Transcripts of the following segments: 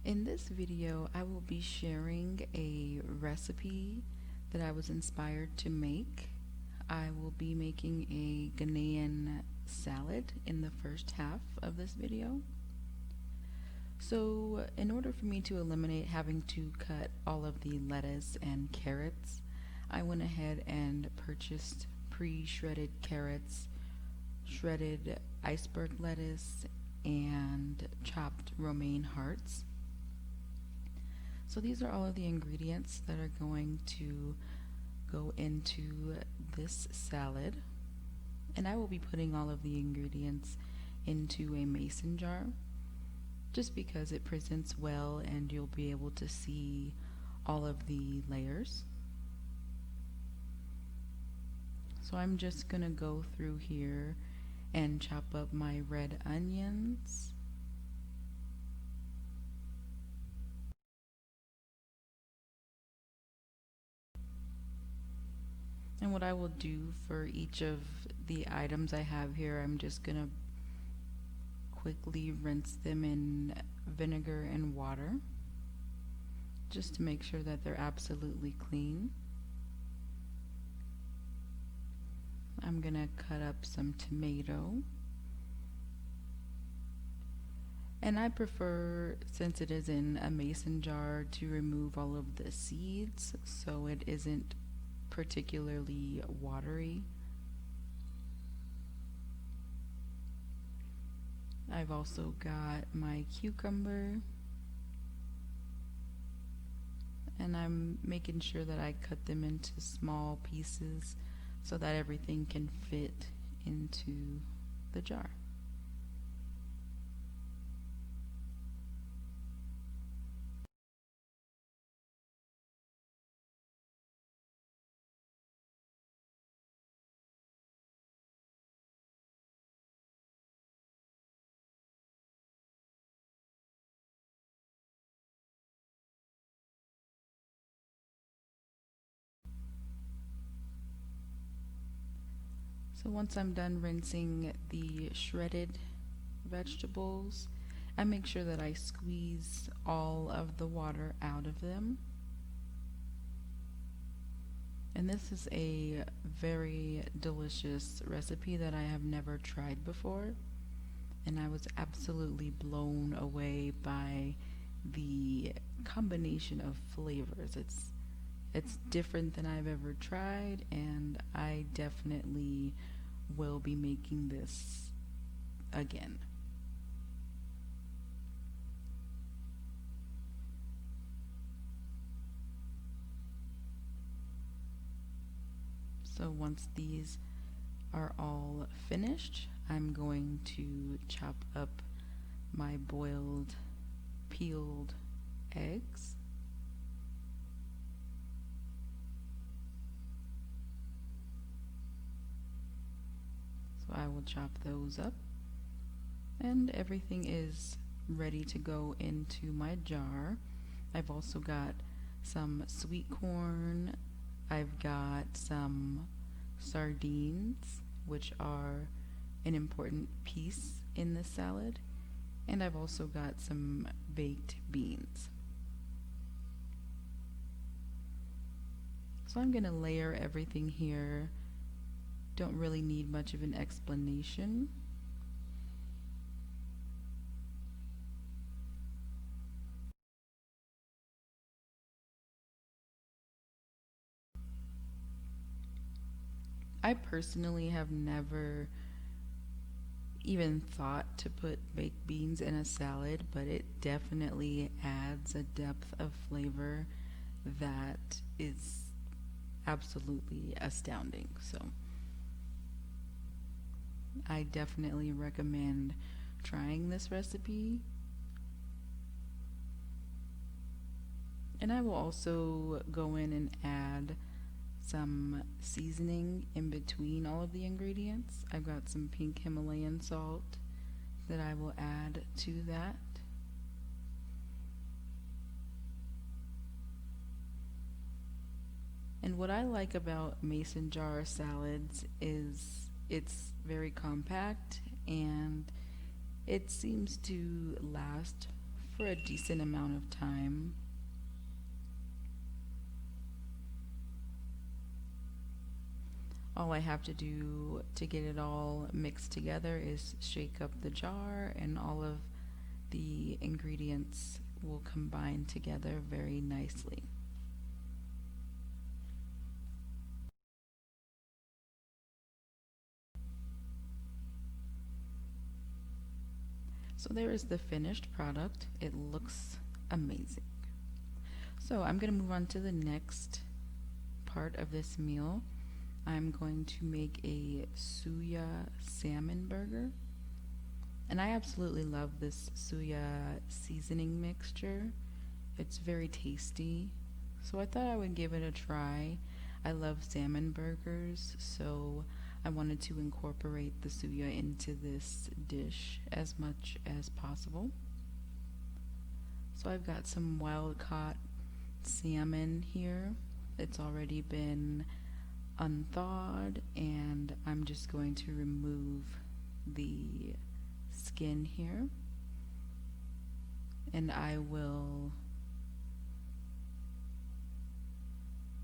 In this video, I will be sharing a recipe that I was inspired to make. I will be making a Ghanaian salad in the first half of this video. So, in order for me to eliminate having to cut all of the lettuce and carrots, I went ahead and purchased pre-shredded carrots, shredded iceberg lettuce, and chopped romaine hearts. So these are all of the ingredients that are going to go into this salad. And I will be putting all of the ingredients into a mason jar just because it presents well and you'll be able to see all of the layers. So I'm just gonna go through here and chop up my red onions. And what I will do for each of the items I have here, I'm just gonna quickly rinse them in vinegar and water just to make sure that they're absolutely clean. I'm gonna cut up some tomato. And I prefer, since it is in a mason jar, to remove all of the seeds so it isn't particularly watery. I've also got my cucumber, and I'm making sure that I cut them into small pieces so that everything can fit into the jar. So once I'm done rinsing the shredded vegetables, I make sure that I squeeze all of the water out of them. And this is a very delicious recipe that I have never tried before. And I was absolutely blown away by the combination of flavors. It's different than I've ever tried, and I definitely will be making this again. So once these are all finished, I'm going to chop up my boiled, peeled eggs. So I will chop those up, and everything is ready to go into my jar. I've also got some sweet corn. I've got some sardines, which are an important piece in this salad, and I've also got some baked beans. So I'm going to layer everything here. Don't really need much of an explanation. I personally have never even thought to put baked beans in a salad, but it definitely adds a depth of flavor that is absolutely astounding. So I definitely recommend trying this recipe. And I will also go in and add some seasoning in between all of the ingredients. I've got some pink Himalayan salt that I will add to that. And what I like about mason jar salads is it's very compact and it seems to last for a decent amount of time. All I have to do to get it all mixed together is shake up the jar, and all of the ingredients will combine together very nicely. So there is the finished product. It looks amazing. So I'm going to move on to the next part of this meal. I'm going to make a Suya salmon burger. And I absolutely love this Suya seasoning mixture. It's very tasty. So I thought I would give it a try. I love salmon burgers, so I wanted to incorporate the Suya into this dish as much as possible. So I've got some wild caught salmon here. It's already been unthawed, and I'm just going to remove the skin here, and I will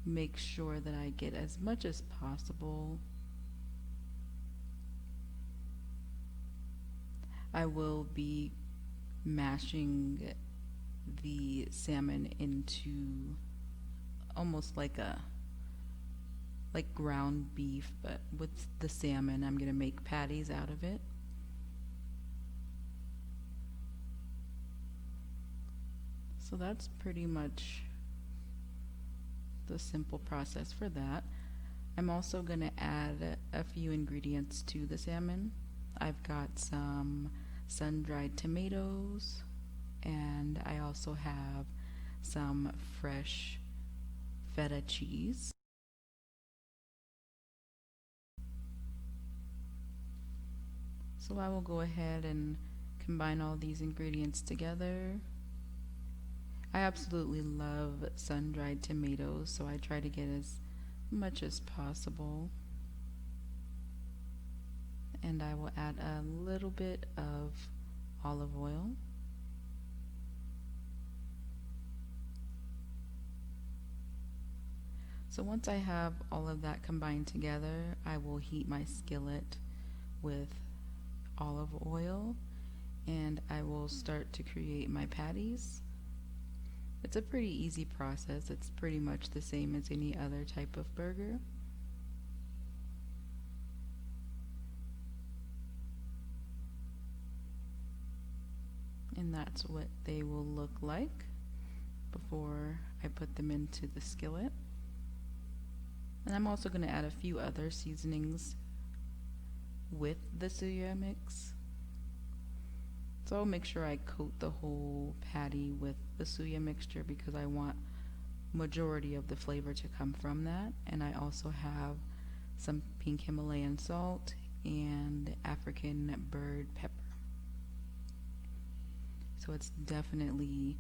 make sure that I get as much as possible. I will be mashing the salmon into almost like ground beef, but with the salmon I'm gonna make patties out of it. So that's pretty much the simple process for that. I'm also going to add a few ingredients to the salmon. I've got some sun-dried tomatoes, and I also have some fresh feta cheese. So I will go ahead and combine all these ingredients together. I absolutely love sun-dried tomatoes, so I try to get as much as possible. And I will add a little bit of olive oil. So once I have all of that combined together, I will heat my skillet with olive oil, and I will start to create my patties. It's a pretty easy process. It's pretty much the same as any other type of burger. And that's what they will look like before I put them into the skillet. And I'm also going to add a few other seasonings with the Suya mix. So I'll make sure I coat the whole patty with the Suya mixture because I want majority of the flavor to come from that. And I also have some pink Himalayan salt and African bird pepper. So it's definitely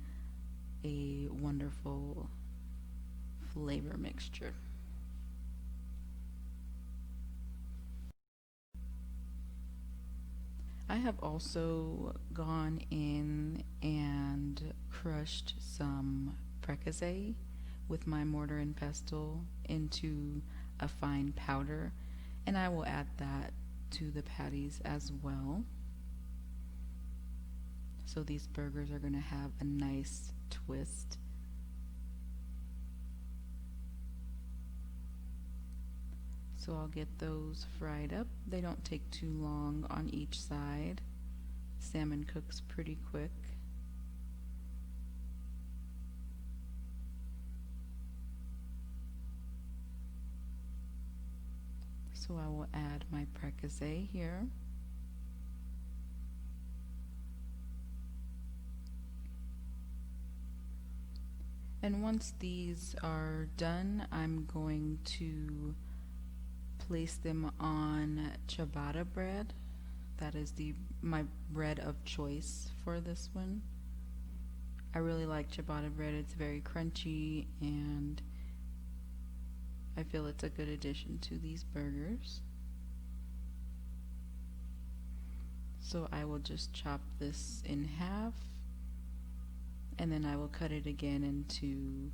a wonderful flavor mixture. I have also gone in and crushed some prekese with my mortar and pestle into a fine powder, and I will add that to the patties as well. So these burgers are going to have a nice twist. So I'll get those fried up. They don't take too long on each side. Salmon cooks pretty quick. So I will add my prekese here. And once these are done, I'm going to place them on ciabatta bread. That is my bread of choice for this one. I really like ciabatta bread. It's very crunchy, and I feel it's a good addition to these burgers. So I will just chop this in half and then I will cut it again into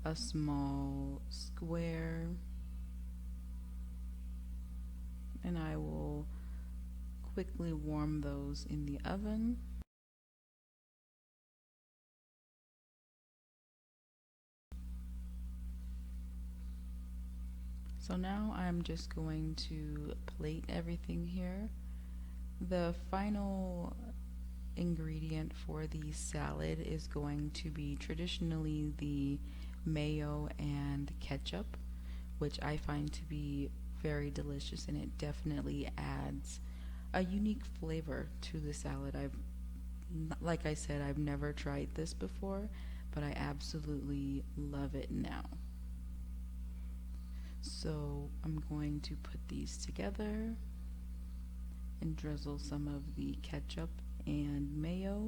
a small square, and I will quickly warm those in the oven. So now I'm just going to plate everything here. The final ingredient for the salad is going to be traditionally the mayo and ketchup, which I find to be very delicious, and it definitely adds a unique flavor to the salad. Like I said, I've never tried this before, but I absolutely love it now. So I'm going to put these together and drizzle some of the ketchup and mayo.